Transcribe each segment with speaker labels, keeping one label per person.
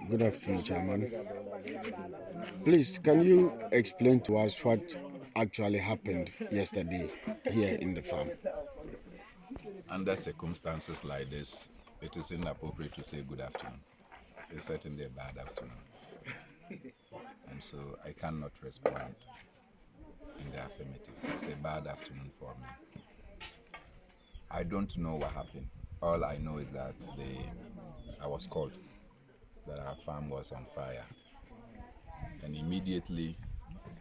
Speaker 1: Good afternoon, Chairman. Please, can you explain to us what actually happened yesterday here in the farm?
Speaker 2: Under circumstances like this, it is inappropriate to say good afternoon. It's certainly a bad afternoon. And so I cannot respond in the affirmative. It's a bad afternoon for me. I don't know what happened. All I know is that I was called that our farm was on fire. And immediately,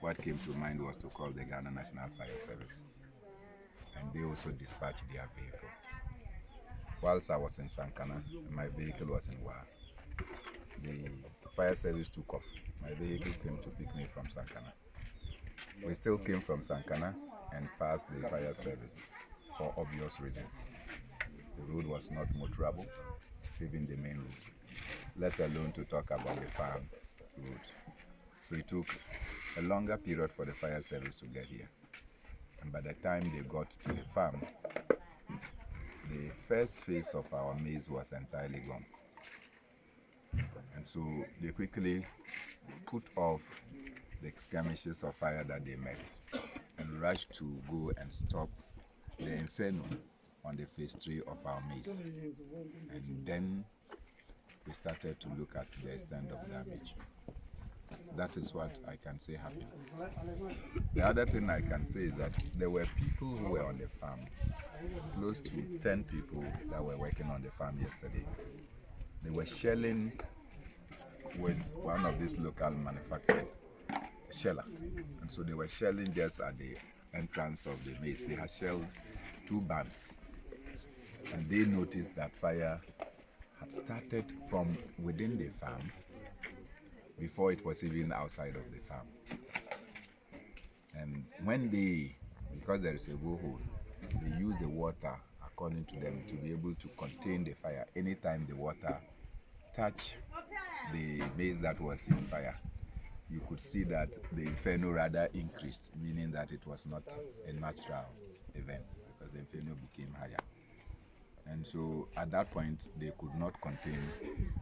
Speaker 2: what came to mind was to call the Ghana National Fire Service. And they also dispatched their vehicle. Whilst I was in Sankana, my vehicle was in Wa. The fire service took off. My vehicle came to pick me from Sankana. We still came from Sankana and passed the fire service for obvious reasons. The road was not motorable, even the main road, let alone to talk about the farm road. So it took a longer period for the fire service to get here. And by the time they got to the farm, the first phase of our maize was entirely gone. And so they quickly put off the skirmishes of fire that they met and rushed to go and stop the inferno on the phase 3 of our maize. And then we started to look at the extent of damage. That is what I can say happened. The other thing I can say is that there were people who were on the farm, close to 10 people that were working on the farm yesterday. They were shelling with one of these local manufactured sheller. And so they were shelling just at the entrance of the maize. They had shelled 2 bands. And they noticed that fire had started from within the farm before it was even outside of the farm. And when because there is a borehole, they use the water, according to them, to be able to contain the fire. Anytime the water touched the maize that was in fire, you could see that the inferno rather increased, meaning that it was not a natural event because the inferno became higher. And so at that point, they could not contain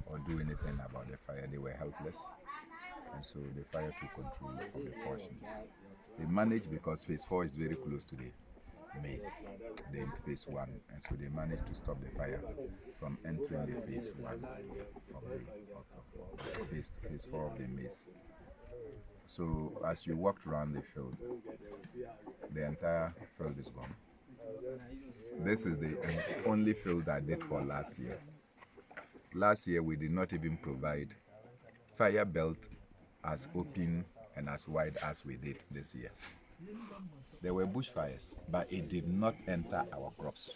Speaker 2: or do anything about the fire. They were helpless. And so the fire took control of the portions. They managed, because phase 4 is very close to the maize, the phase 1. And so they managed to stop the fire from entering the phase 1 of the phase 4 of the maize. So as you walked around the field, the entire field is gone. This is the only field I did for last year. Last year we did not even provide fire belt as open and as wide as we did this year. There were bushfires, but it did not enter our crops.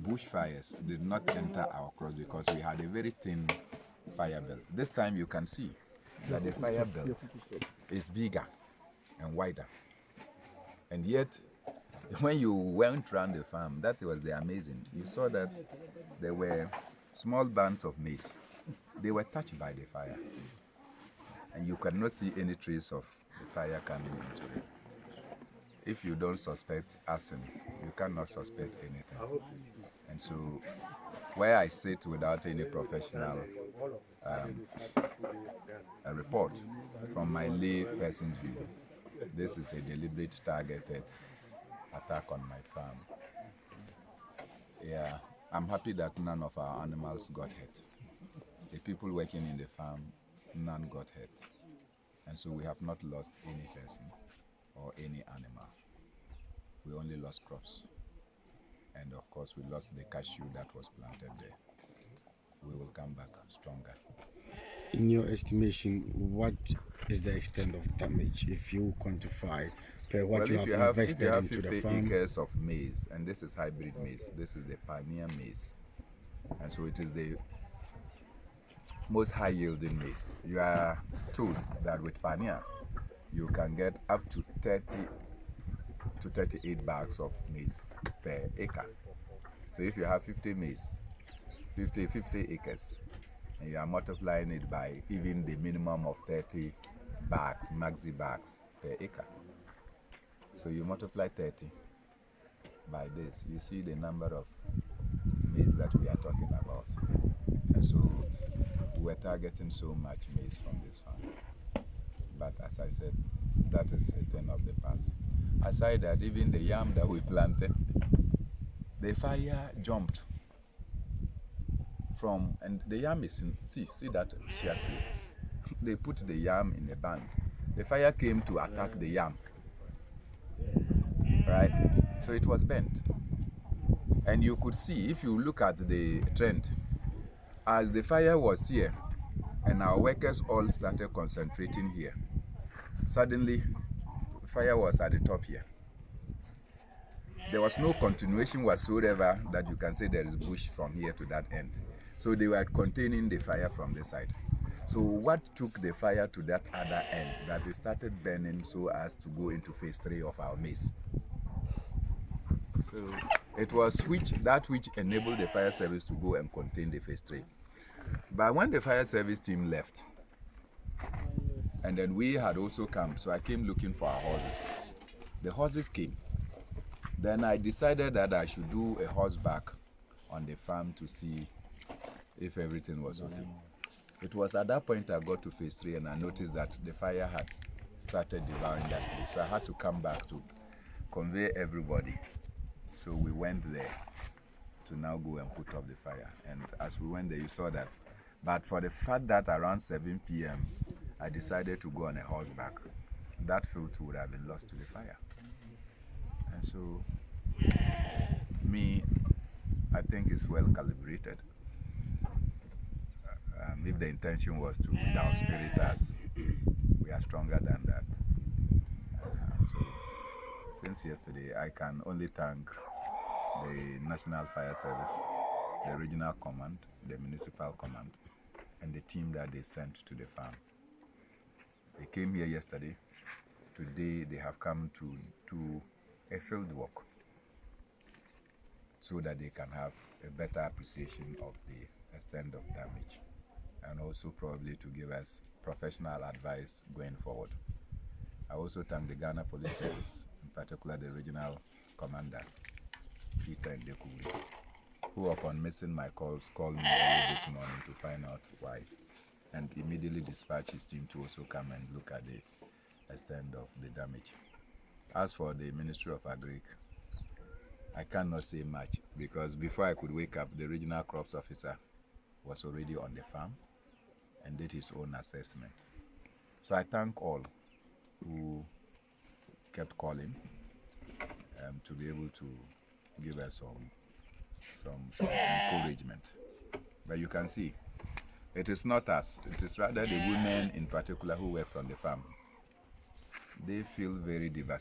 Speaker 2: Bushfires did not enter our crops because we had a very thin fire belt. This time you can see that the fire belt is bigger and wider. And yet, when you went around the farm, that was the amazing. You saw that there were small bands of maize. They were touched by the fire. And you cannot see any trace of the fire coming into it. If you don't suspect arson, you cannot suspect anything. And so, where I sit without any professional a report from my lay person's view, this is a deliberate, targeted attack on my farm. Yeah, I'm happy that none of our animals got hurt. The people working in the farm, none got hurt. And so we have not lost any person or any animal. We only lost crops. And of course, we lost the cashew that was planted there. We will come back stronger.
Speaker 1: In your estimation, what is the extent of damage if you quantify what you have invested into the farm?
Speaker 2: 50 acres of maize, and this is hybrid maize. This is the pioneer maize. And so it is the most high yielding maize. You are told that with pioneer, you can get up to 30 to 38 bags of maize per acre. So if you have 50 acres, and you are multiplying it by even the minimum of 30 bags, maxi bags per acre. So you multiply 30 by this, you see the number of maize that we are talking about. And so were targeting so much maize from this farm. But as I said, that is a thing of the past. Aside that, even the yam that we planted, the fire jumped from, and the yam is in, see that share tree. They put the yam in a band. The fire came to attack the yam, right? So it was bent. And you could see, if you look at the trend, as the fire was here, and our workers all started concentrating here, suddenly, fire was at the top here. There was no continuation whatsoever that you can say there is bush from here to that end. So they were containing the fire from the side. So what took the fire to that other end, that it started burning so as to go into phase 3 of our maize. So it was that which enabled the fire service to go and contain the phase 3. But when the fire service team left, and then we had also come, so I came looking for our horses. The horses came. Then I decided that I should do a horseback on the farm to see if everything was okay. It was at that point I got to phase 3 and I noticed that the fire had started devouring that place. So I had to come back to convey everybody. So we went there to now go and put up the fire. And as we went there, you saw that. But for the fact that around 7 p.m., I decided to go on a horseback, that field would have been lost to the fire. And so, I think it's well calibrated. If the intention was to douse spirit us, we are stronger than that. So, since yesterday, I can only thank the National Fire Service, the Regional Command, the Municipal Command, and the team that they sent to the farm. They came here yesterday. Today, they have come to do a field walk so that they can have a better appreciation of the extent of damage, and also probably to give us professional advice going forward. I also thank the Ghana Police Service, in particular the Regional Commander, Peter Ndekuri, who upon missing my calls called me early this morning to find out why, and immediately dispatched his team to also come and look at the extent of the damage. As for the Ministry of Agric, I cannot say much because before I could wake up, the Regional Crops Officer was already on the farm and did his own assessment. So I thank all who kept calling to be able to give us some encouragement. But you can see, it is not us, it is rather the women in particular who worked on the farm. They feel very devastated.